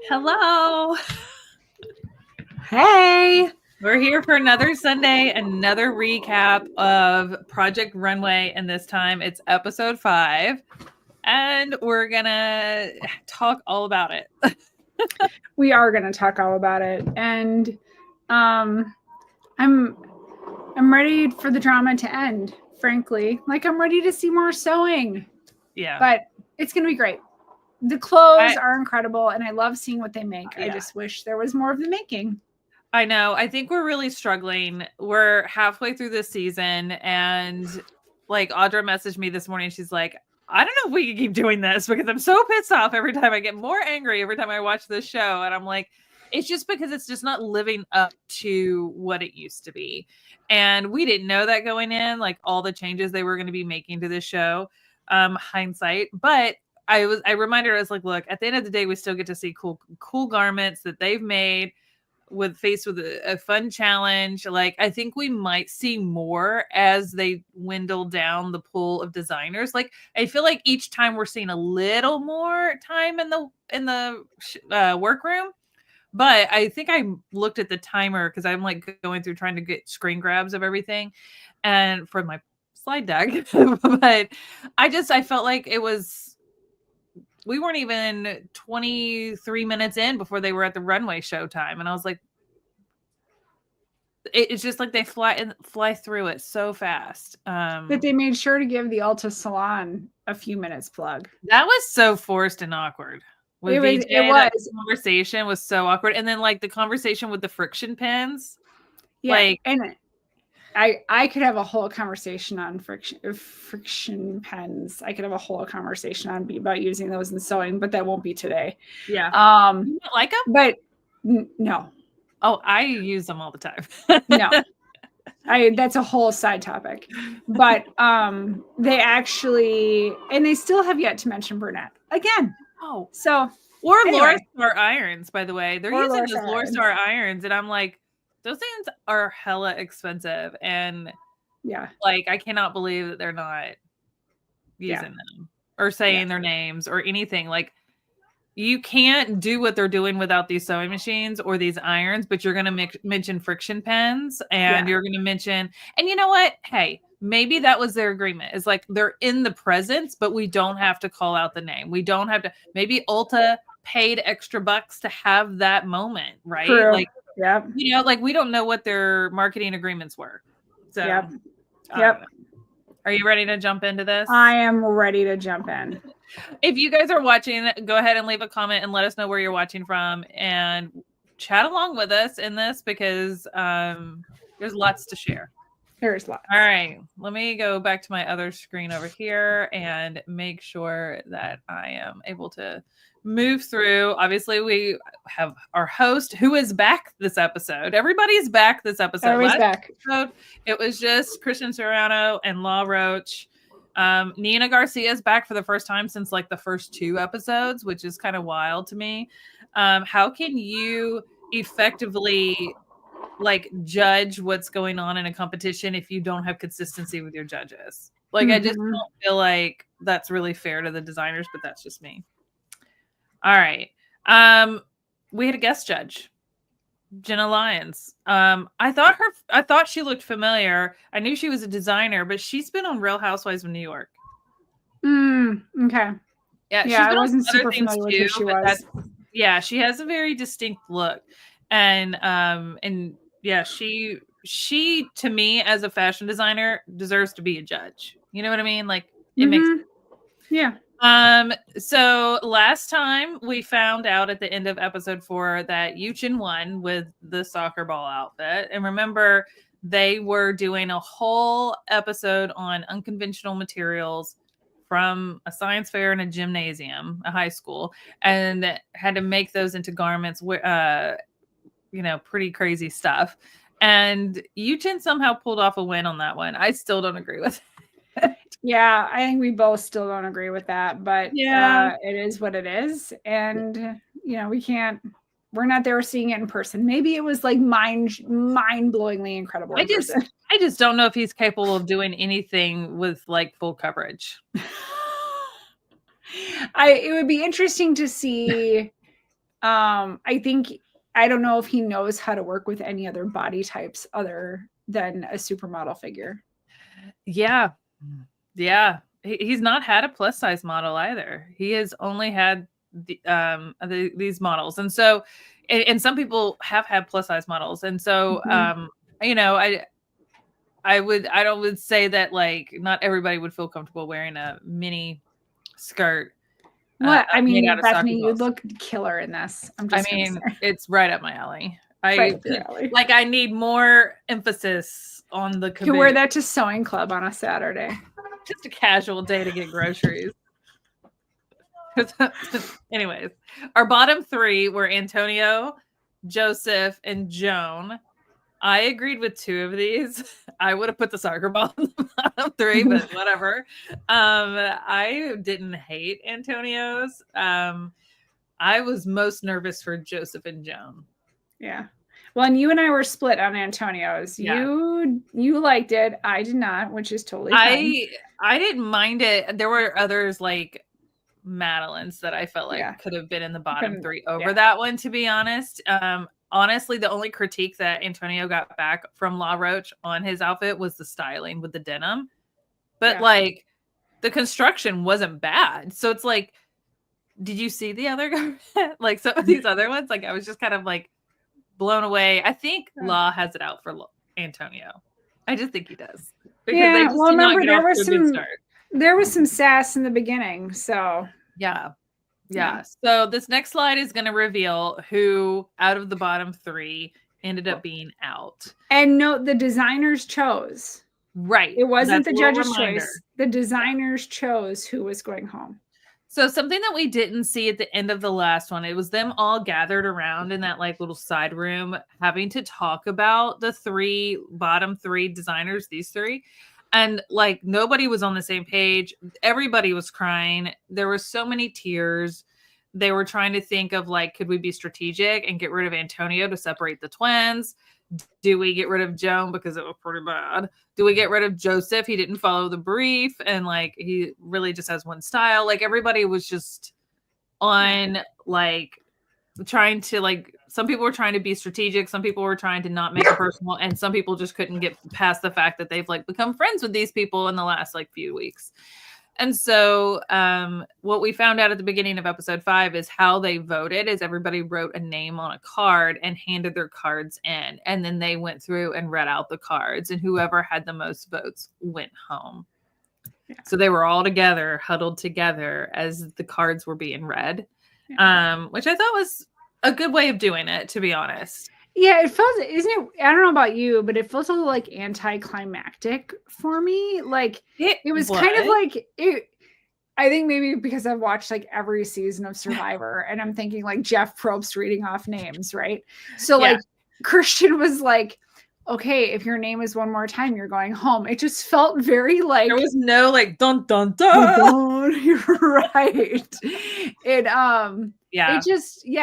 Hello. Hey. We're here for another Sunday, another recap of Project Runway, and this time it's episode 5, and we're gonna talk all about it. We are gonna talk all about it, and I'm ready for the drama to end. Frankly, like I'm ready to see more sewing. Yeah, but it's gonna be great. The clothes are incredible, and I love seeing what they make. Yeah. I just wish there was more of the making. I know. I think we're really struggling. We're halfway through this season, and like Audra messaged me this morning. She's like, I don't know if we can keep doing this because I'm so pissed off every time. I get more angry every time I watch this show. And I'm like, it's just because it's just not living up to what it used to be. And we didn't know that going in, like all the changes they were going to be making to this show, hindsight. But I reminded her, I was like, look, at the end of the day, we still get to see cool garments that they've made faced with a fun challenge. Like, I think we might see more as they dwindle down the pool of designers. Like, I feel like each time we're seeing a little more time in the workroom. But I think I looked at the timer because I'm like going through trying to get screen grabs of everything and for my slide deck. But I felt like we weren't even 23 minutes in before they were at the runway showtime. And I was like, it's just like they fly through it so fast. But they made sure to give the Ulta Salon a few minutes plug. That was so forced and awkward. It was. The conversation was so awkward. And then like the conversation with the friction pens. Yeah. Like, and I could have a whole conversation on friction pens. I could have a whole conversation about using those in sewing, but that won't be today. Yeah. You don't like them? But no. Oh, I use them all the time. No. That's a whole side topic. But they actually, and they still have yet to mention brunette again. Oh. So anyway. Laura Star irons, by the way. They're using those Laura Star irons, and I'm like, those things are hella expensive, and yeah, like I cannot believe that they're not using them or saying their names or anything. Like, you can't do what they're doing without these sewing machines or these irons, but you're going to mention friction pens, and you're going to mention, and you know what? Hey, maybe that was their agreement. It's like they're in the presence, but we don't have to call out the name. We don't have to. Maybe Ulta paid extra bucks to have that moment, right? True. Like. Yeah. You know, like we don't know what their marketing agreements were. So, yep. Are you ready to jump into this? I am ready to jump in. If you guys are watching, go ahead and leave a comment and let us know where you're watching from and chat along with us in this because there's lots to share. There's lots. All right. Let me go back to my other screen over here and make sure that I am able to move through. Obviously, we have our host who is back this episode. Everybody's back this episode. Everybody's back. It was just Christian Serrano and La Roach. Nina Garcia is back for the first time since like the first 2 episodes, which is kind of wild to me. How can you effectively like judge what's going on in a competition if you don't have consistency with your judges? Like, I just don't feel like that's really fair to the designers, but that's just me. All right. We had a guest judge, Jenna Lyons. I thought she looked familiar. I knew she was a designer, but she's been on Real Housewives of New York. Okay. Yeah, I wasn't super familiar with who she was. Yeah, she has a very distinct look. And yeah, she to me as a fashion designer deserves to be a judge. You know what I mean? Like it makes sense. Yeah. So last time we found out at the end of episode 4 that Yuchin won with the soccer ball outfit. And remember, they were doing a whole episode on unconventional materials from a science fair in a gymnasium, a high school, and had to make those into garments, pretty crazy stuff. And Yuchin somehow pulled off a win on that one. I still don't agree with it. Yeah, I think we both still don't agree with that, but it is what it is. And, we're not there seeing it in person. Maybe it was like mind-blowingly incredible. I just don't know if he's capable of doing anything with like full coverage. It would be interesting to see I don't know if he knows how to work with any other body types other than a supermodel figure. Yeah. He's not had a plus size model either. He has only had these models, and so, and some people have had plus size models, and so, I would say that like not everybody would feel comfortable wearing a mini skirt. What I mean, Bethany, you look killer in this. It's right up my alley. Like I need more emphasis on the. You wear that to sewing club on a Saturday. Just a casual day to get groceries. Anyways, our bottom three were Antonio, Joseph, and Joan. I agreed with two of these. I would have put the soccer ball in the bottom three, but whatever. I didn't hate Antonio's. I was most nervous for Joseph and Joan. Yeah. Well, and you and I were split on Antonio's. Yeah. You liked it. I did not, which is totally fine. I didn't mind it. There were others like Madeline's that I felt like could have been in the bottom three over that one, to be honest. Honestly, the only critique that Antonio got back from La Roche on his outfit was the styling with the denim. But like the construction wasn't bad. So it's like, did you see the other like some of these other ones? Like I was just kind of like blown away. I think Law has it out for Antonio. I just think he does. Because well, remember there was some sass in the beginning. So yeah. So this next slide is going to reveal who out of the bottom three ended up being out. And note the designers chose. Right. It wasn't the judge's choice. The designers chose who was going home. So something that we didn't see at the end of the last one, it was them all gathered around in that like little side room having to talk about the bottom three designers, these three. And like nobody was on the same page. Everybody was crying. There were so many tears. They were trying to think of like, could we be strategic and get rid of Antonio to separate the twins? Do we get rid of Joan because it was pretty bad? Do we get rid of Joseph? He didn't follow the brief and like he really just has one style. Like everybody was just on like trying to like, some people were trying to be strategic, some people were trying to not make it personal, and some people just couldn't get past the fact that they've like become friends with these people in the last like few weeks. And so what we found out at the beginning of episode 5 is how they voted is everybody wrote a name on a card and handed their cards in. And then they went through and read out the cards, and whoever had the most votes went home. Yeah. So they were all together, huddled together as the cards were being read, which I thought was a good way of doing it, to be honest. Yeah, it felt, isn't it? I don't know about you, but it felt a little like anticlimactic for me. Like it was kind of like it. I think maybe because I've watched like every season of Survivor, and I'm thinking like Jeff Probst reading off names, right? So like Christian was like, "Okay, if your name is one more time, you're going home." It just felt very like there was no like dun dun dun. You're right.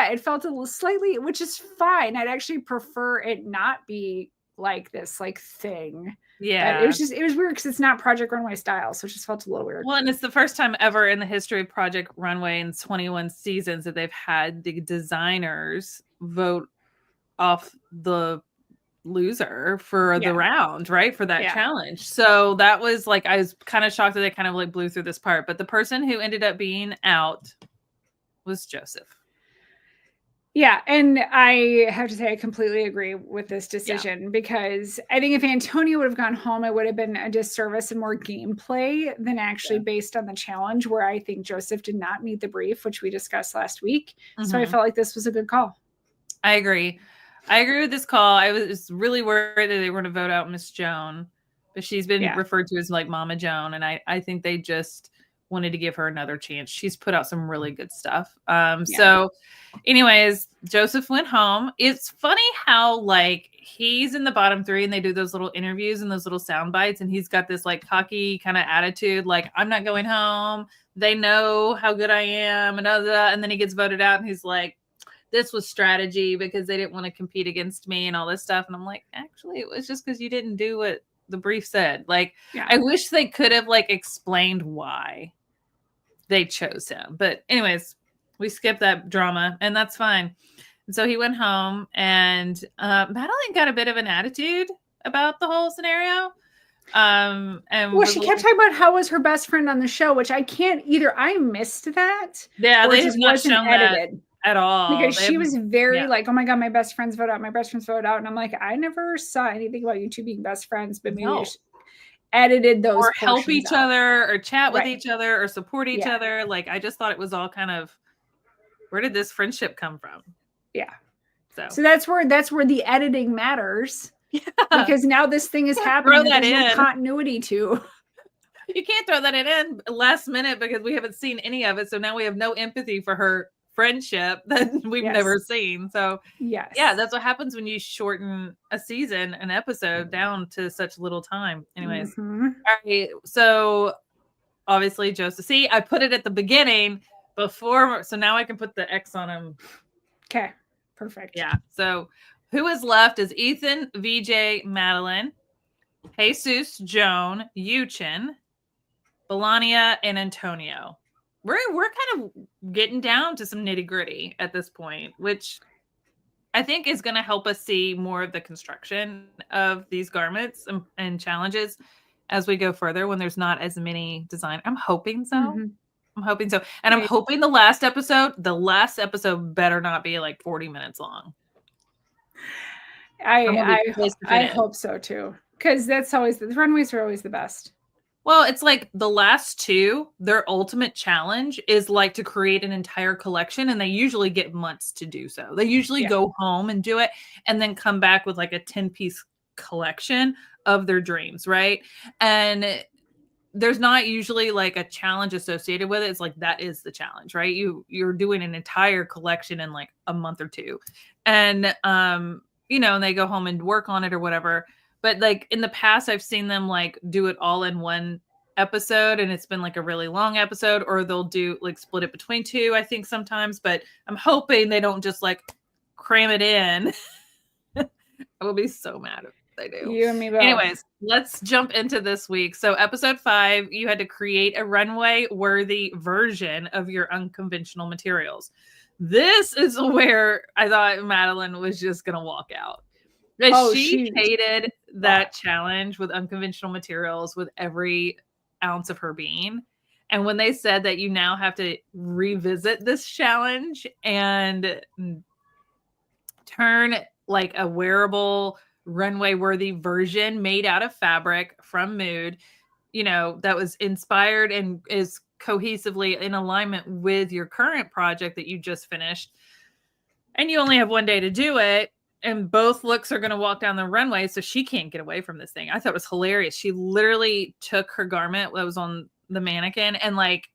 It felt a little slightly, which is fine. I'd actually prefer it not be like this like thing. Yeah. But it was weird because it's not Project Runway style. So it just felt a little weird. Well, and it's the first time ever in the history of Project Runway in 21 seasons that they've had the designers vote off the loser for the round, right? For that challenge. So that was like, I was kind of shocked that they kind of like blew through this part. But the person who ended up being out was Joseph. Yeah, and I have to say I completely agree with this decision because I think if Antonio would have gone home, it would have been a disservice and more gameplay than actually based on the challenge, where I think Joseph did not meet the brief, which we discussed last week. Mm-hmm. So I felt like this was a good call. I agree with this call. I was really worried that they were going to vote out Miss Joan, but she's been referred to as like Mama Joan, and I think they just wanted to give her another chance. She's put out some really good stuff. So anyways, Joseph went home. It's funny how like he's in the bottom 3 and they do those little interviews and those little sound bites, and he's got this like cocky kind of attitude, like I'm not going home. They know how good I am, and then he gets voted out and he's like, this was strategy because they didn't want to compete against me and all this stuff. And I'm like, actually, it was just because you didn't do what the brief said. Like, I wish they could have like explained why they chose him. But anyways, We skipped that drama, and that's fine. And so he went home, and Madeline got a bit of an attitude about the whole scenario. And well, she kept talking about how was her best friend on the show, which I can't either. I missed that. Yeah, they just not shown edited that at all. Because she was very like, oh my God, my best friends vote out. My best friends vote out. And I'm like, I never saw anything about you two being best friends, but maybe they edited those or help each other or chat with each other or support each other. Like, I just thought it was all kind of, where did this friendship come from? Yeah. So that's where the editing matters. Yeah. Because now this thing is happening. Throw that in. No continuity to. You can't throw that in last minute because we haven't seen any of it. So now we have no empathy for her friendship that we've never seen. So yeah, that's what happens when you shorten a season, an episode down to such little time. Anyways, all right. So obviously Joseph, see, I put it at the beginning before, so now I can put the X on him. Okay, perfect. Yeah. So who is left is Ethan, VJ, Madeline, Jesus, Joan, Yuchin, Belania, and Antonio. We're kind of getting down to some nitty gritty at this point, which I think is going to help us see more of the construction of these garments and challenges as we go further when there's not as many design. I'm hoping so. I'm hoping so. And I'm hoping the last episode better not be like 40 minutes long. I hope so too. Because that's always the runways are always the best. Well, it's like the last two, their ultimate challenge is like to create an entire collection, and they usually get months to do so. They usually go home and do it and then come back with like a 10-piece collection of their dreams, right? And there's not usually like a challenge associated with it. It's like that is the challenge, right? You're doing an entire collection in like a month or two. And you know, and they go home and work on it or whatever. But like in the past, I've seen them like do it all in one episode, and it's been like a really long episode, or they'll do like split it between two, I think sometimes. But I'm hoping they don't just like cram it in. I will be so mad if they do. You and me both. Anyways, let's jump into this week. So episode 5, you had to create a runway worthy version of your unconventional materials. This is where I thought Madeline was just going to walk out. She hated that challenge with unconventional materials with every ounce of her being. And when they said that you now have to revisit this challenge and turn like a wearable runway worthy version made out of fabric from Mood, you know, that was inspired and is cohesively in alignment with your current project that you just finished, and you only have one day to do it, and both looks are going to walk down the runway, so she can't get away from this thing. I thought it was hilarious. She literally took her garment that was on the mannequin and like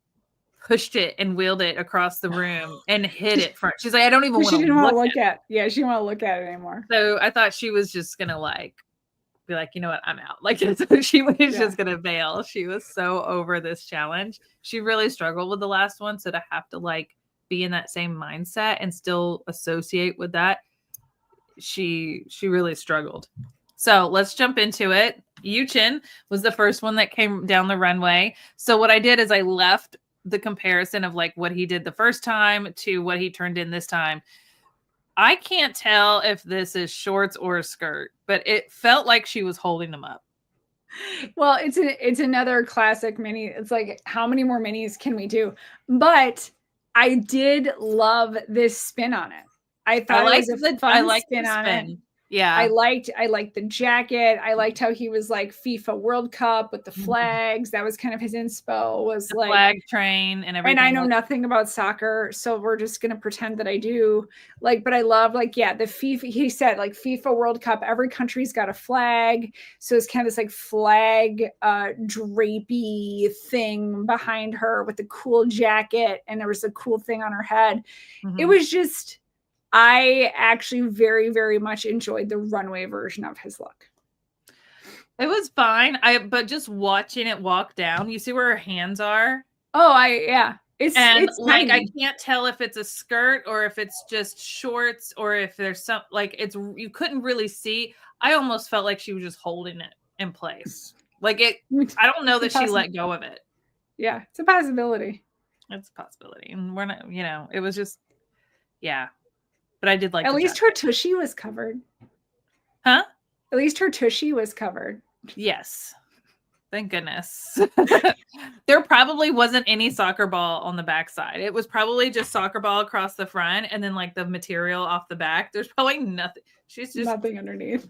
pushed it and wheeled it across the room and hid it front. She's like, I don't even want to look at it. Yeah, she didn't want to look at it anymore. So I thought she was just going to like be like, you know what, I'm out. Like, she was just going to bail. She was so over this challenge. She really struggled with the last one. So to have to like be in that same mindset and still associate with that, she really struggled. So let's jump into it. Yuchin was the first one that came down the runway. So what I did is I left the comparison of like what he did the first time to what he turned in this time. I can't tell if this is shorts or a skirt, but it felt like she was holding them up. Well, it's another classic mini. It's like, how many more minis can we do? But I did love this spin on it. I thought it was a fun spin on it. Yeah. I liked the jacket. I liked how he was like FIFA World Cup with the flags. That was kind of his inspo, was the like flag train and everything. And I know nothing about soccer, so we're just gonna pretend that I do. Like, but I love like, the FIFA, he said like FIFA World Cup, every country's got a flag. So it's kind of this like flag drapey thing behind her with the cool jacket, and there was a cool thing on her head. It was just, I actually very, very much enjoyed the runway version of his look. It was fine. But just watching it walk down, you see where her hands are? Oh, It's like, I can't tell if it's a skirt or if it's just shorts or if there's some, like, you couldn't really see. I almost felt like she was just holding it in place. Like I don't know that she let go of it. Yeah, it's a possibility. It's a possibility. And we're not, it was just, yeah. But I did like at least her tushy was covered. Huh? At least her tushy was covered. Yes. Thank goodness. There probably wasn't any soccer ball on the backside. It was probably just soccer ball across the front and then like the material off the back. There's probably nothing. She's just nothing underneath.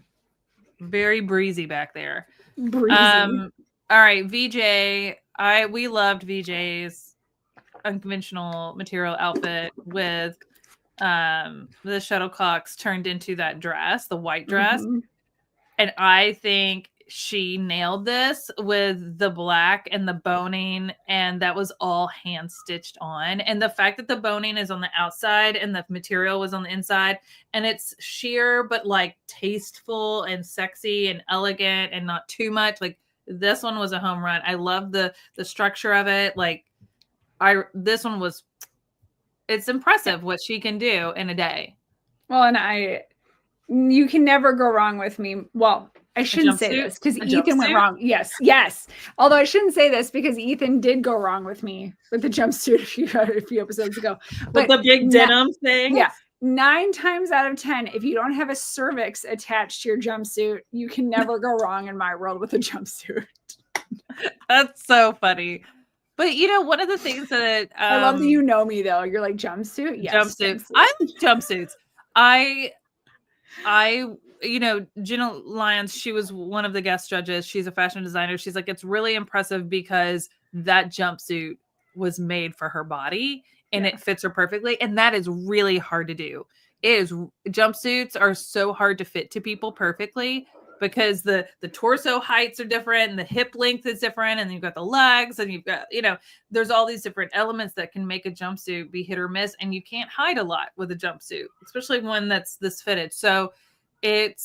Very breezy back there. Breezy. All right, VJ. We loved VJ's unconventional material outfit with the shuttlecocks turned into that dress, the white dress. Mm-hmm. And I think she nailed this with the black and the boning, and that was all hand stitched on. And the fact that the boning is on the outside and the material was on the inside, and it's sheer but like tasteful and sexy and elegant and not too much. Like this one was a home run. I love the structure of it. Like this one was, it's impressive what she can do in a day. Well, and you can never go wrong with me. Well, I shouldn't say this because Ethan went wrong. Yes. Although I shouldn't say this because Ethan did go wrong with me with the jumpsuit a few episodes ago. But the big denim thing? Yeah. 9 times out of 10, if you don't have a cervix attached to your jumpsuit, you can never go wrong in my world with a jumpsuit. That's so funny. But one of the things that I love that you know me though. You're like jumpsuit? Yes. Jumpsuits. I like jumpsuits. Jenna Lyons, she was one of the guest judges. She's a fashion designer. She's like, it's really impressive because that jumpsuit was made for her body and it fits her perfectly. And that is really hard to do. Jumpsuits are so hard to fit to people perfectly because the torso heights are different and the hip length is different. And you've got the legs and you've got, there's all these different elements that can make a jumpsuit be hit or miss. And you can't hide a lot with a jumpsuit, especially one that's this fitted. So it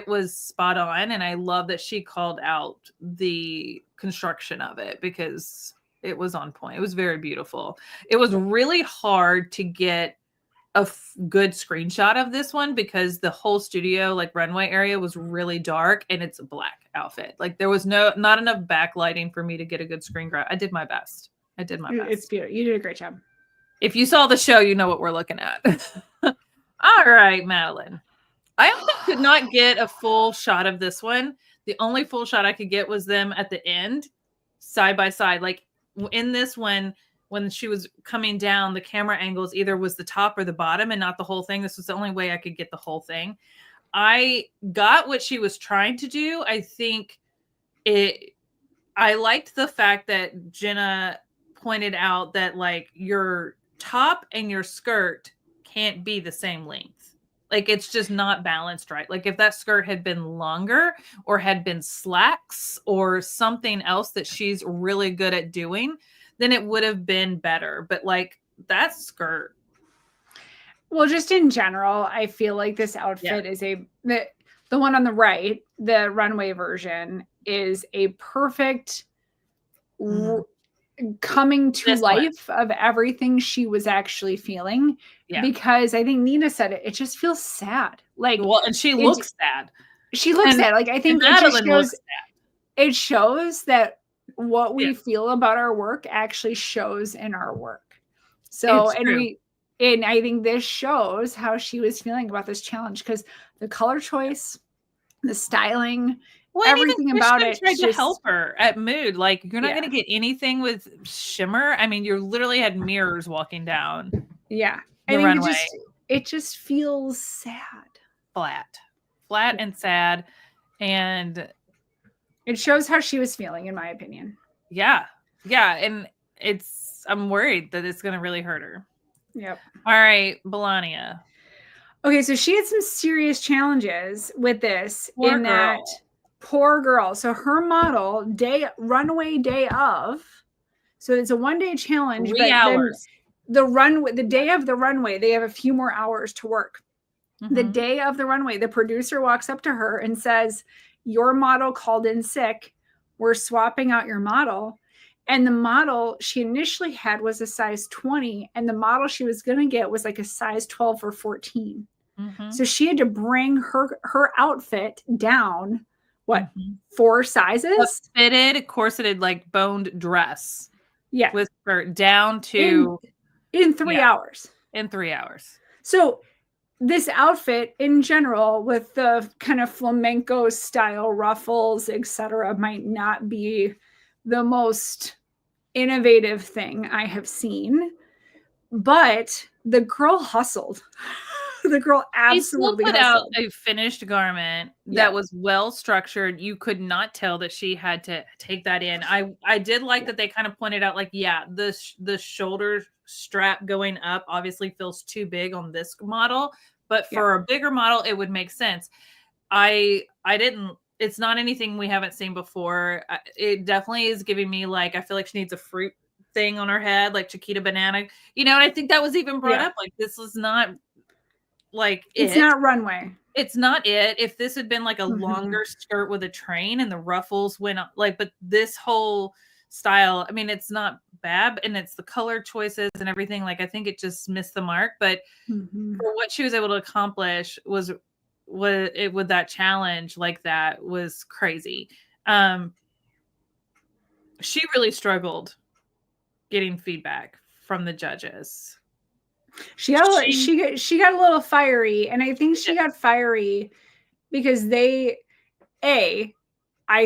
was spot on. And I love that she called out the construction of it because it was on point. It was very beautiful. It was really hard to get a good screenshot of this one because the whole studio, like runway area, was really dark and it's a black outfit. Like there was not enough backlighting for me to get a good screen grab. I did my best. It's beautiful. You did a great job. If you saw the show, you know what we're looking at. All right, Madeline. I also could not get a full shot of this one. The only full shot I could get was them at the end, side by side. Like in this one, when she was coming down, the camera angles either was the top or the bottom and not the whole thing. This was the only way I could get the whole thing. I got what she was trying to do. I think I liked the fact that Jenna pointed out that like your top and your skirt can't be the same length. Like it's just not balanced right. Like if that skirt had been longer or had been slacks or something else that she's really good at doing, then it would have been better. But like that skirt. Well, just in general, I feel like this outfit is the one on the right, the runway version, is a perfect coming to life of everything she was actually feeling. Yeah. Because I think Nina said it just feels sad. Like, well, and she looks sad. She looks sad. Like I think it shows that what we feel about our work actually shows in our work. So, and I think this shows how she was feeling about this challenge because the color choice, the styling, everything about it tried to help her at mood. Like you're not going to get anything with shimmer. I mean, you literally had mirrors walking down. Yeah. I think it just feels sad. Flat and sad. And it shows how she was feeling, in my opinion. Yeah. Yeah. And I'm worried that it's going to really hurt her. Yep. All right. Melania. Okay. So she had some serious challenges with this poor girl. So her model runway day of, so it's a 1-day challenge. 3 hours. The day of the runway, they have a few more hours to work. Mm-hmm. The day of the runway, the producer walks up to her and says, your model called in sick. We're swapping out your model. And the model she initially had was a size 20. And the model she was going to get was like a size 12 or 14. Mm-hmm. So she had to bring her outfit down, 4 sizes? A fitted, corseted, like boned dress. Yeah. with her down to in 3 hours. In 3 hours. So this outfit in general, with the kind of flamenco style ruffles, etc., might not be the most innovative thing I have seen, but the girl hustled. The girl absolutely put hustled. out a finished garment that was well structured. You could not tell that she had to take that in. I did like that they kind of pointed out, like, the shoulder strap going up obviously feels too big on this model, but for a bigger model, it would make sense. I didn't. It's not anything we haven't seen before. It definitely is giving me, like, I feel like she needs a fruit thing on her head, like Chiquita Banana. And I think that was even brought up. Like, this is not like it's not Runway. It's not it. If this had been like a longer skirt with a train and the ruffles went up, like, but this whole style, I mean, it's not bad, and it's the color choices and everything. Like, I think it just missed the mark, but for what she was able to accomplish was it with that challenge, like, that was crazy. She really struggled getting feedback from the judges. She got a little fiery, and I think she got fiery because I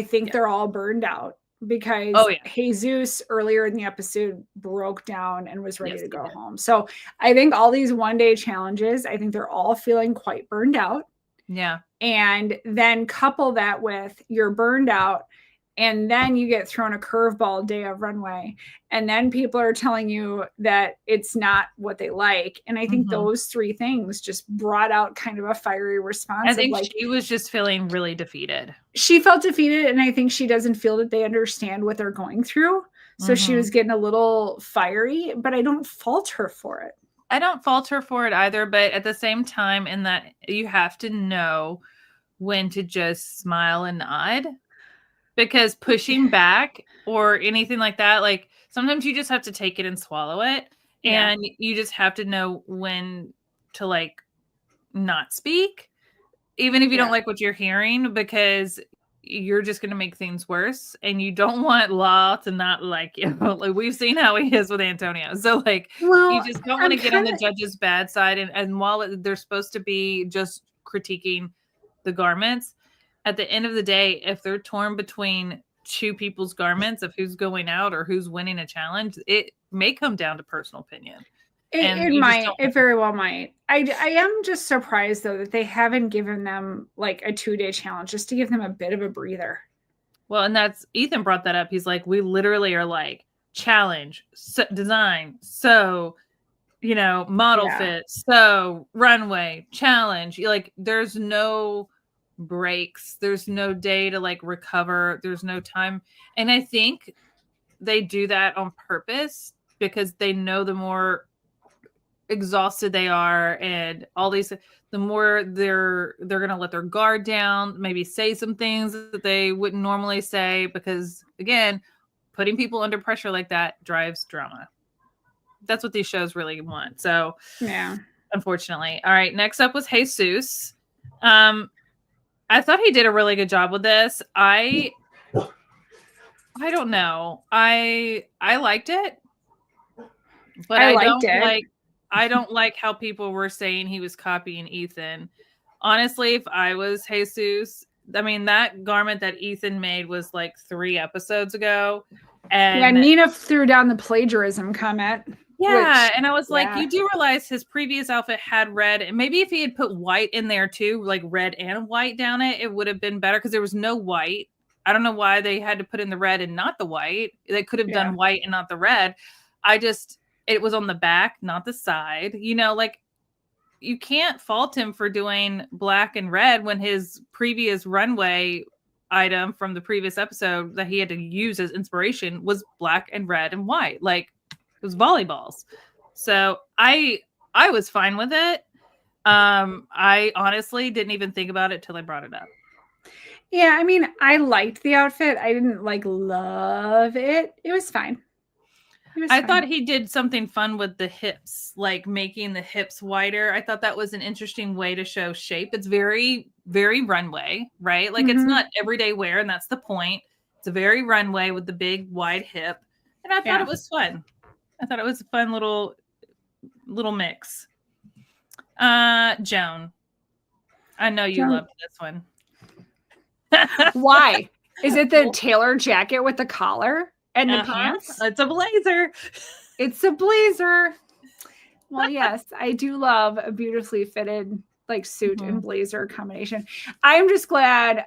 think they're all burned out because Jesus earlier in the episode broke down and was ready to go home. So I think all these one-day challenges, I think they're all feeling quite burned out. Yeah. And then couple that with you're burned out, and then you get thrown a curveball day of Runway, and then people are telling you that it's not what they like. And I think those three things just brought out kind of a fiery response. I think she was just feeling really defeated. She felt defeated, and I think she doesn't feel that they understand what they're going through. So she was getting a little fiery, but I don't fault her for it. I don't fault her for it either, but at the same time, in that you have to know when to just smile and nod. Because pushing back or anything like that, like, sometimes you just have to take it and swallow it. And you just have to know when to, like, not speak, even if you don't like what you're hearing, because you're just going to make things worse. And you don't want Law to not like you. Like, we've seen how he is with Antonio. So, like, you just don't want to get on the judge's bad side. And while they're supposed to be just critiquing the garments, at the end of the day, if they're torn between two people's garments of who's going out or who's winning a challenge, it may come down to personal opinion. It might. It very well might. I am just surprised, though, that they haven't given them like a 2-day challenge just to give them a bit of a breather. Well, and that's Ethan brought that up. He's like, we literally are like, challenge, design, model fit, runway, challenge. Like, there's no breaks, there's no day to, like, recover, there's no time. And I think they do that on purpose because they know the more exhausted they are and all these, the more they're gonna let their guard down, maybe say some things that they wouldn't normally say, because again, putting people under pressure like that drives drama. That's what these shows really want. So unfortunately. All right, next up was Jesus. I thought he did a really good job with this. I don't know. I liked it, but I don't like how people were saying he was copying Ethan. Honestly, if I was Jesus, I mean, that garment that Ethan made was like 3 episodes ago. And Nina threw down the plagiarism comment. And I was like, you do realize his previous outfit had red, and maybe if he had put white in there too, like red and white down it would have been better, because there was no white. I don't know why they had to put in the red and not the white. They could have done white and not the red. It was on the back, not the side. Like, you can't fault him for doing black and red when his previous runway item from the previous episode that he had to use as inspiration was black and red and white. Like, it was volleyballs. So I was fine with it. I honestly didn't even think about it till I brought it up. Yeah, I mean, I liked the outfit. I didn't love it. It was fine. I thought he did something fun with the hips, like making the hips wider. I thought that was an interesting way to show shape. It's very, very Runway, right? Like, it's not everyday wear, and that's the point. It's a very Runway with the big wide hip. And I thought it was fun. I thought it was a fun little mix. Joan, I know you loved this one. Why? Is it the tailor jacket with the collar and the pants? It's a blazer. It's a blazer. Well, yes, I do love a beautifully fitted like suit and blazer combination. I'm just glad.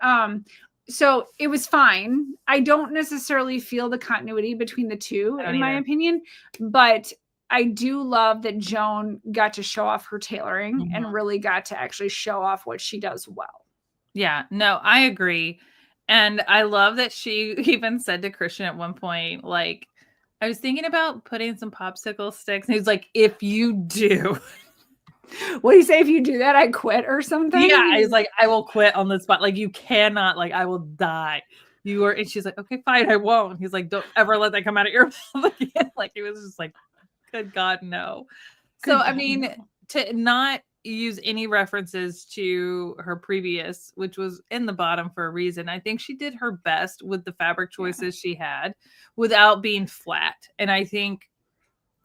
So it was fine. I don't necessarily feel the continuity between the two, in my opinion, but I do love that Joan got to show off her tailoring and really got to actually show off what she does well. Yeah, no, I agree. And I love that she even said to Christian at one point, like, I was thinking about putting some popsicle sticks. And he was like, if you do. What do you say? If you do that, I quit or something? Yeah, he's like, I will quit on the spot. Like, you cannot, like, I will die. And she's like, okay, fine, I won't. He's like, don't ever let that come out of your mouth again. Like, he was just like, good God, no. I mean, to not use any references to her previous, which was in the bottom for a reason. I think she did her best with the fabric choices she had without being flat. And I think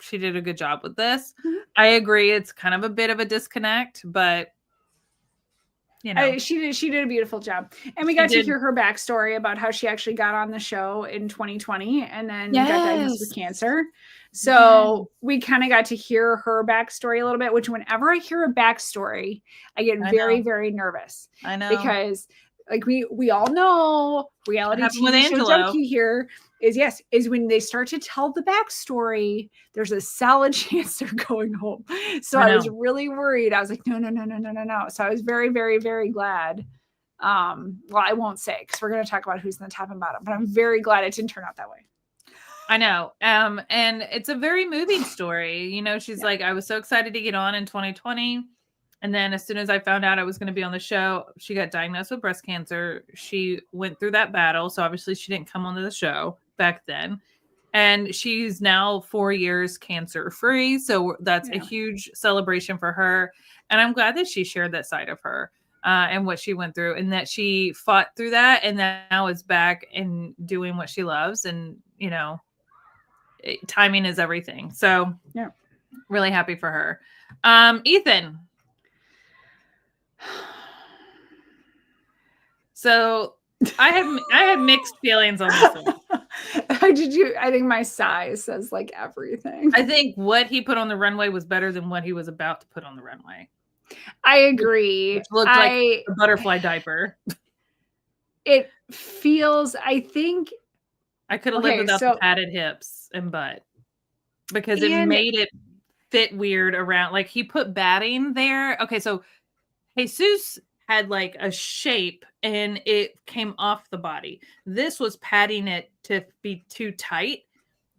she did a good job with this. I agree. It's kind of a bit of a disconnect, but you know, she did a beautiful job. And we got to hear her backstory about how she actually got on the show in 2020 and then got diagnosed with cancer. So we kind of got to hear her backstory a little bit, which whenever I hear a backstory, I get very, very nervous. I know. Because like we all know reality TV show junkie here is when they start to tell the backstory, there's a solid chance they're going home. So I was really worried. I was like, no. So I was very, very, very glad. Well, I won't say because we're going to talk about who's in the top and bottom, but I'm very glad it didn't turn out that way. I know. And it's a very moving story. You know, she's like, I was so excited to get on in 2020. And then as soon as I found out I was going to be on the show, she got diagnosed with breast cancer. She went through that battle. So obviously she didn't come onto the show back then. And she's now 4 years cancer free. So that's a huge celebration for her. And I'm glad that she shared that side of her and what she went through and that she fought through that. And now is back and doing what she loves. And, you know, timing is everything. So really happy for her. Ethan. So I had mixed feelings on this one. I think my size says like everything. I think what he put on the runway was better than what he was about to put on the runway. I agree. Which looked like a butterfly diaper. It feels, I think I could have lived without the padded hips and butt because it made it fit weird around. Like he put batting there. Okay, so Jesus had like a shape and it came off the body. This was padding it to be too tight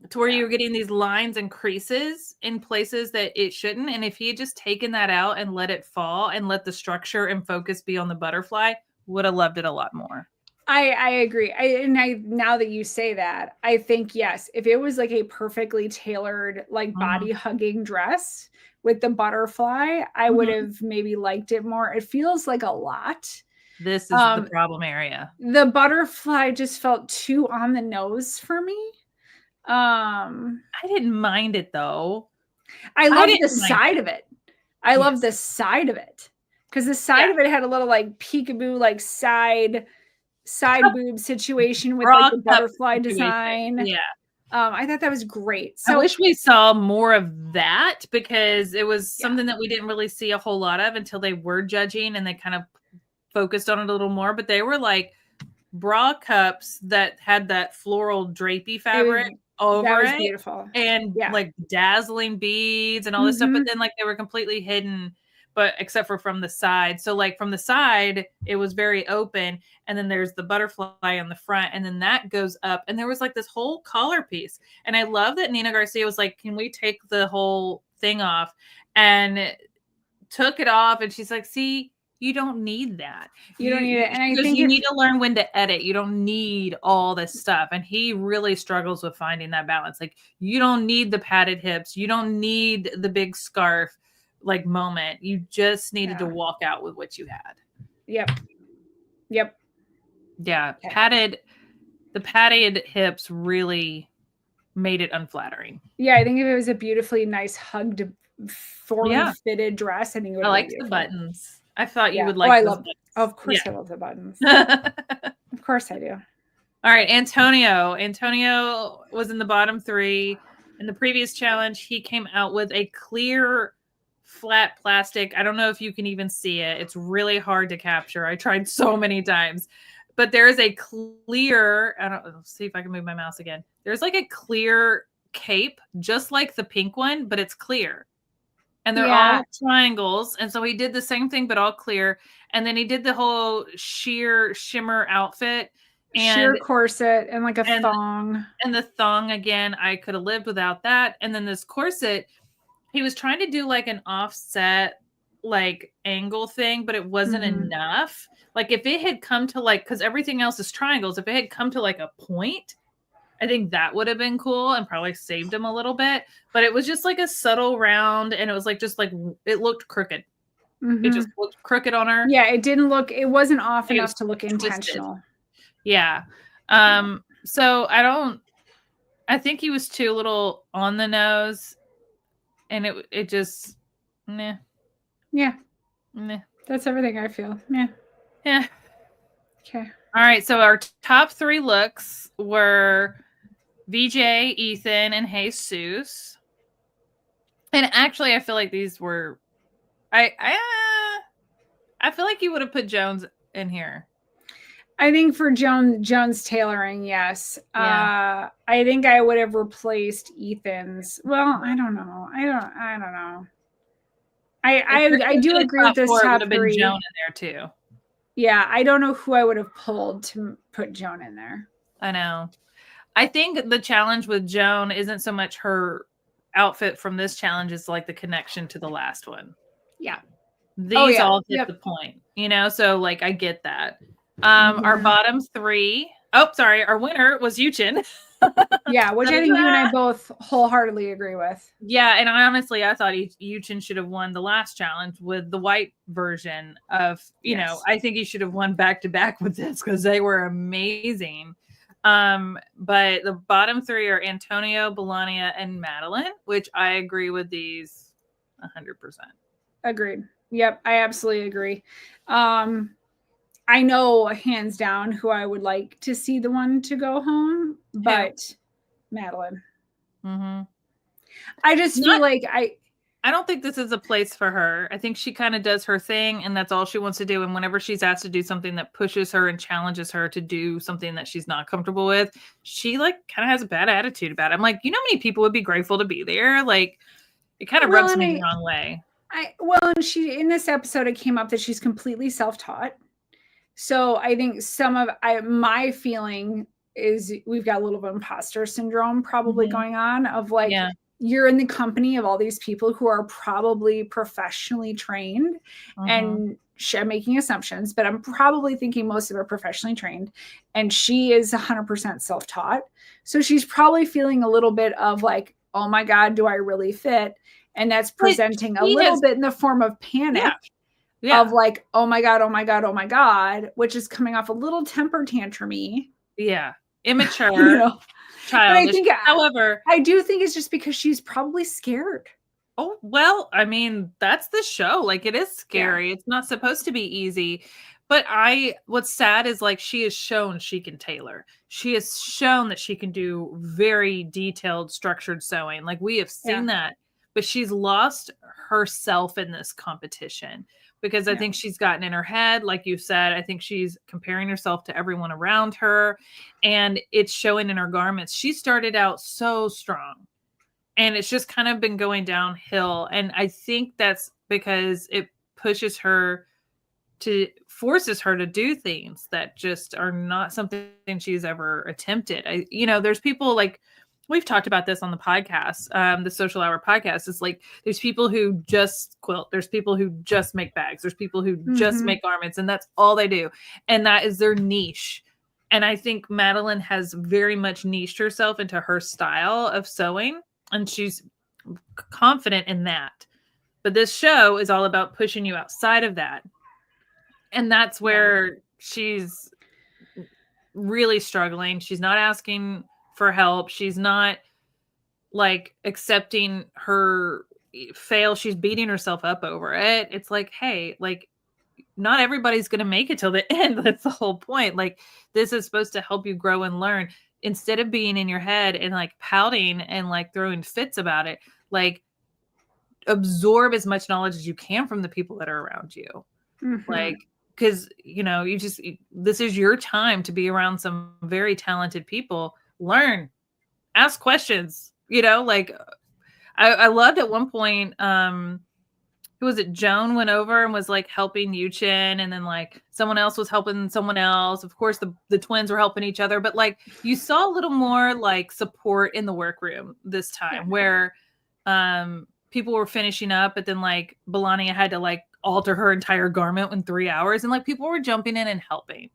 to where you were getting these lines and creases in places that it shouldn't. And if he had just taken that out and let it fall and let the structure and focus be on the butterfly, would have loved it a lot more. I agree. Now that you say that, I think, yes, if it was like a perfectly tailored, like body hugging dress with the butterfly, I would have maybe liked it more. It feels like a lot. This is the problem area. The butterfly just felt too on the nose for me. I didn't mind it though. I love the side of it. I love the side of it because the side of it had a little like peekaboo, like side boob situation with like the butterfly design. Yeah. I thought that was great. So I wish we saw more of that because it was something that we didn't really see a whole lot of until they were judging and they kind of focused on it a little more. But they were like bra cups that had that floral drapey fabric over it. Beautiful. And like dazzling beads and all this stuff. But then like they were completely hidden, but except for from the side. So like from the side, it was very open. And then there's the butterfly on the front. And then that goes up. And there was like this whole collar piece. And I love that Nina Garcia was like, can we take the whole thing off? And took it off. And she's like, see, you don't need that. You don't need it. And I think you need to learn when to edit. You don't need all this stuff. And he really struggles with finding that balance. Like you don't need the padded hips. You don't need the big scarf like moment. You just needed to walk out with what you had. Yep. Yeah. The padded hips really made it unflattering. Yeah, I think if it was a beautifully nice hugged, form-fitted dress, I think it would I be like beautiful. the buttons. I thought you would like. I love. Of course, I love the buttons. Of course, I do. All right, Antonio. Antonio was in the bottom 3. In the previous challenge, he came out with a clear, flat plastic. I don't know if you can even see it. It's really hard to capture. I tried so many times. But there is a clear, let's see if I can move my mouse again. There's like a clear cape, just like the pink one, but it's clear. And they're all triangles. And so he did the same thing, but all clear. And then he did the whole sheer shimmer outfit. And sheer corset and like a thong. And the thong, again, I could have lived without that. And then this corset, he was trying to do like an offset, like angle thing, but it wasn't enough. Like if it had come to like, because everything else is triangles, if it had come to like a point, I think that would have been cool and probably saved him a little bit. But it was just like a subtle round, and it was like just like it looked crooked. It just looked crooked on her. Yeah, it wasn't off enough to look intentional. Yeah. So I think he was too little on the nose, and it just meh. Yeah. Meh. That's everything I feel. Yeah. Yeah. Okay. All right. So our top 3 looks were VJ, Ethan, and Jesus. And actually, I feel like these were I feel like you would have put Jones in here. I think for Jones tailoring, yes. Yeah. I think I would have replaced Ethan's. Well, I don't know. I don't know. I do agree with this top 3. Joan in there too. Yeah, I don't know who I would have pulled to put Joan in there. I know. I think the challenge with Joan isn't so much her outfit from this challenge, is like the connection to the last one. Yeah. These all hit the point, so like I get that. Our bottom 3. Oh, sorry. Our winner was Yuchin. Yeah, which I think you and I both wholeheartedly agree with. Yeah, and I thought Yuchin should have won the last challenge with the white version of, I think he should have won back-to-back with this because they were amazing. But the bottom 3 are Antonio, Belania, and Madeline, which I agree with these 100%. Agreed. Yep, I absolutely agree. I know hands down who I would like to see the one to go home, but Madeline. Mm-hmm. I just feel like I don't think this is a place for her. I think she kind of does her thing, and that's all she wants to do. And whenever she's asked to do something that pushes her and challenges her to do something that she's not comfortable with, she like kind of has a bad attitude about it. I'm like, how many people would be grateful to be there? Like, it kind of rubs me the wrong way. And she, in this episode, it came up that she's completely self-taught. So I think my feeling is we've got a little bit of imposter syndrome probably going on of like, you're in the company of all these people who are probably professionally trained, and I'm making assumptions, but I'm probably thinking most of them are professionally trained, and she is 100% self-taught. So she's probably feeling a little bit of like, oh my God, do I really fit? And that's presenting a little bit in the form of panic of like, oh my God, oh my God, oh my God, which is coming off a little temper tantrum-y. Yeah. Immature. Childish. However, I do think it's just because she's probably scared. Oh, well, I mean, that's the show. Like, it is scary. Yeah. It's not supposed to be easy. But what's sad is like she has shown she can tailor. She has shown that she can do very detailed, structured sewing. Like, we have seen that. But she's lost herself in this competition because I think she's gotten in her head. Like you said, I think she's comparing herself to everyone around her, and it's showing in her garments. She started out so strong, and it's just kind of been going downhill. And I think that's because it forces her to do things that just are not something she's ever attempted. There's people like, we've talked about this on the podcast, the Sewcial Hour Podcast. It's like, there's people who just quilt. There's people who just make bags. There's people who just make garments, and that's all they do. And that is their niche. And I think Madeline has very much niched herself into her style of sewing, and she's confident in that. But this show is all about pushing you outside of that. And that's where she's really struggling. She's not asking for help. She's not like accepting her fail. She's beating herself up over it. It's like, hey, like not everybody's going to make it till the end. That's the whole point. Like this is supposed to help you grow and learn instead of being in your head and like pouting and like throwing fits about it. Like absorb as much knowledge as you can from the people that are around you. Mm-hmm. Like, because, you know, this is your time to be around some very talented people. Learn, ask questions, you know, like I loved at one point, who was it? Joan went over and was like helping Yuchin, and then like someone else was helping someone else. Of course, the twins were helping each other, but like you saw a little more like support in the workroom this time, where people were finishing up, but then like Belania had to like alter her entire garment in 3 hours, and like people were jumping in and helping.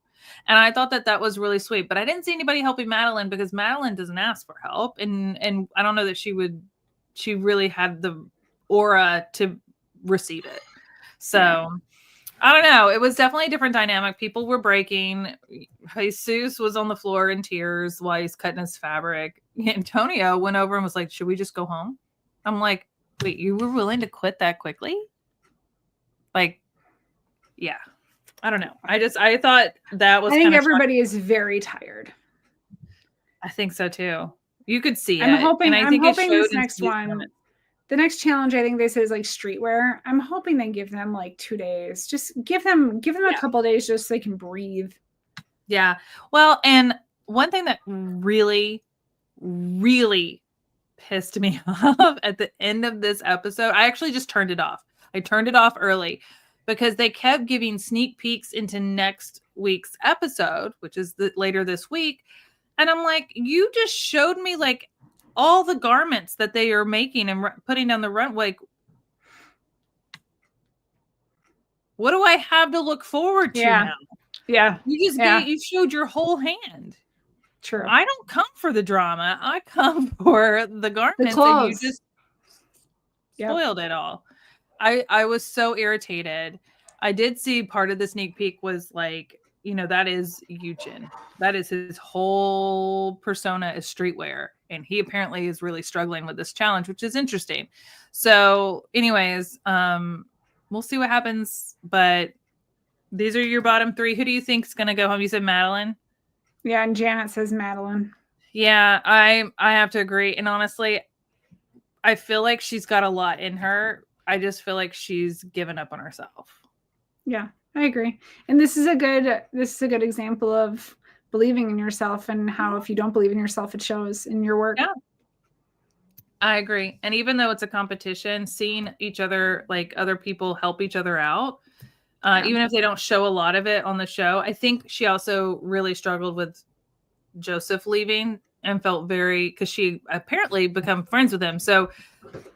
And I thought that was really sweet, but I didn't see anybody helping Madeline because Madeline doesn't ask for help, and I don't know that she really had the aura to receive it. So I don't know. It was definitely a different dynamic. People were breaking. Jesus was on the floor in tears while he's cutting his fabric. Antonio went over and was like, should we just go home? I'm like, wait, you were willing to quit that quickly? Like, yeah. I don't know. I thought that was, I think everybody is very tired. I think so too. You could see I'm it. Hoping, and I'm hoping this next one, the next challenge, I think they said is like streetwear. I'm hoping they give them like 2 days. Just give them a couple of days just so they can breathe. Yeah. Well, and one thing that really, really pissed me off at the end of this episode, I actually just turned it off. I turned it off early because they kept giving sneak peeks into next week's episode, which is later this week. And I'm like, you just showed me like all the garments that they are making and putting down the runway. What do I have to look forward to now? Yeah. You showed your whole hand. True. I don't come for the drama. I come for the garments, and you just spoiled it all. I was so irritated. I did see part of the sneak peek was like, you know, that is Yuchin. That is his whole persona is streetwear. And he apparently is really struggling with this challenge, which is interesting. So anyways, we'll see what happens. But these are your bottom three. Who do you think is going to go home? You said Madeline? Yeah, and Janet says Madeline. Yeah, I have to agree. And honestly, I feel like she's got a lot in her. I just feel like she's given up on herself. Yeah, I agree. And this is a good example of believing in yourself and how if you don't believe in yourself, it shows in your work. Yeah, I agree. And even though it's a competition, seeing each other, like other people help each other out, even if they don't show a lot of it on the show, I think she also really struggled with Joseph leaving and felt because she apparently become friends with him. So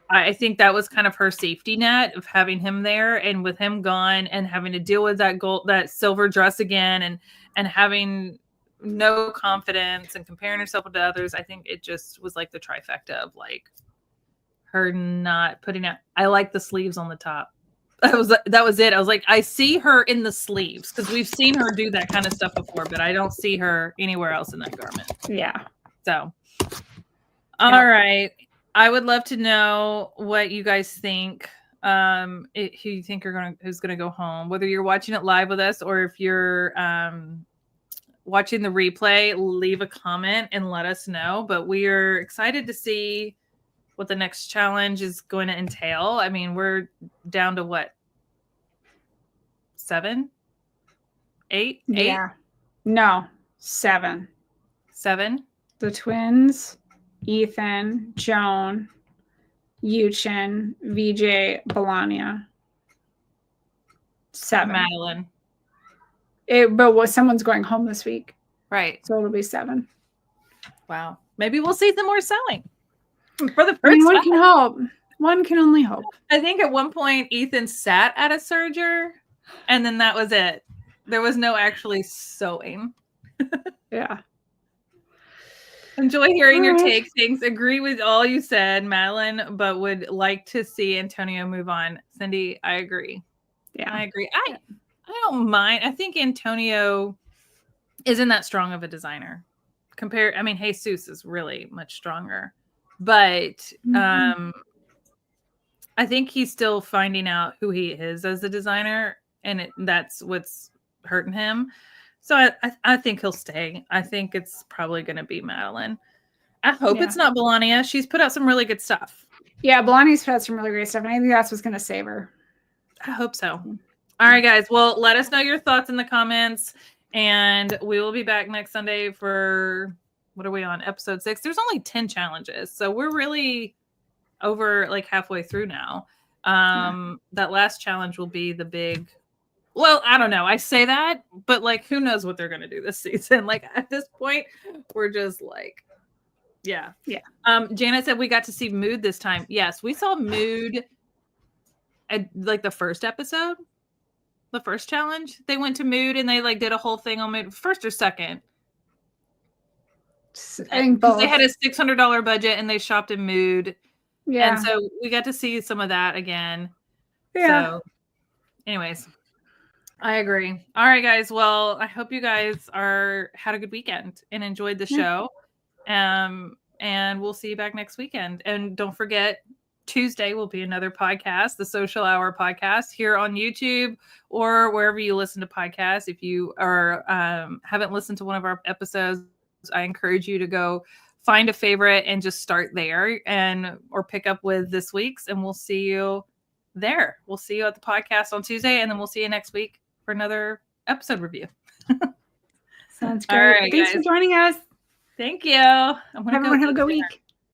I think that was kind of her safety net of having him there, and with him gone and having to deal with that silver dress again and having no confidence and comparing herself with others. I think it just was like the trifecta of like her not putting out. I like the sleeves on the top. That was it. I was like, I see her in the sleeves because we've seen her do that kind of stuff before, but I don't see her anywhere else in that garment. Yeah. So, all right. I would love to know what you guys think. Who you think who's gonna go home? Whether you're watching it live with us or if you're watching the replay, leave a comment and let us know. But we are excited to see what the next challenge is going to entail. I mean, we're down to what? 7? 8? 8? Yeah. No, 7. 7? The twins, Ethan, Joan, Yuchin, VJ, Belania. 7. Madeline. But someone's going home this week. Right. So it'll be 7. Wow. Maybe we'll see some more sewing. For the first time. One can hope. One can only hope. I think at one point Ethan sat at a serger and then that was it. There was no actually sewing. Yeah. Enjoy hearing your take. Things agree with all you said, Madeline, but would like to see Antonio move on. Cindy, I agree. Yeah. I agree. I don't mind. I think Antonio isn't that strong of a designer. Jesus is really much stronger But I think he's still finding out who he is as a designer, and that's what's hurting him. So I think he'll stay. I think it's probably going to be Madeline. I hope it's not Melania. She's put out some really good stuff. Yeah, Blondie's put out some really great stuff, and I think that's what's going to save her. I hope so. All right, guys. Well, let us know your thoughts in the comments, and we will be back next Sunday for, what are we on, episode 6? There's only 10 challenges, so we're really over like halfway through now. That last challenge will be the big, well, I don't know. I say that, but like, who knows what they're going to do this season? Like at this point, we're just like, yeah. Janet said we got to see Mood this time. Yes, we saw Mood at like the first episode, the first challenge. They went to Mood and they like did a whole thing on Mood, first or second. I think both. They had a $600 budget and they shopped in Mood. Yeah. And so we got to see some of that again. Yeah. So anyways, I agree. All right, guys. Well, I hope you guys had a good weekend and enjoyed the show. And we'll see you back next weekend. And don't forget, Tuesday will be another podcast, the Sewcial Hour Podcast, here on YouTube or wherever you listen to podcasts. If you haven't listened to one of our episodes, I encourage you to go find a favorite and just start there or pick up with this week's, and we'll see you there. We'll see you at the podcast on Tuesday, and then we'll see you next week for another episode review. Sounds great. Thanks for joining us. Thank you. Everyone have a good week.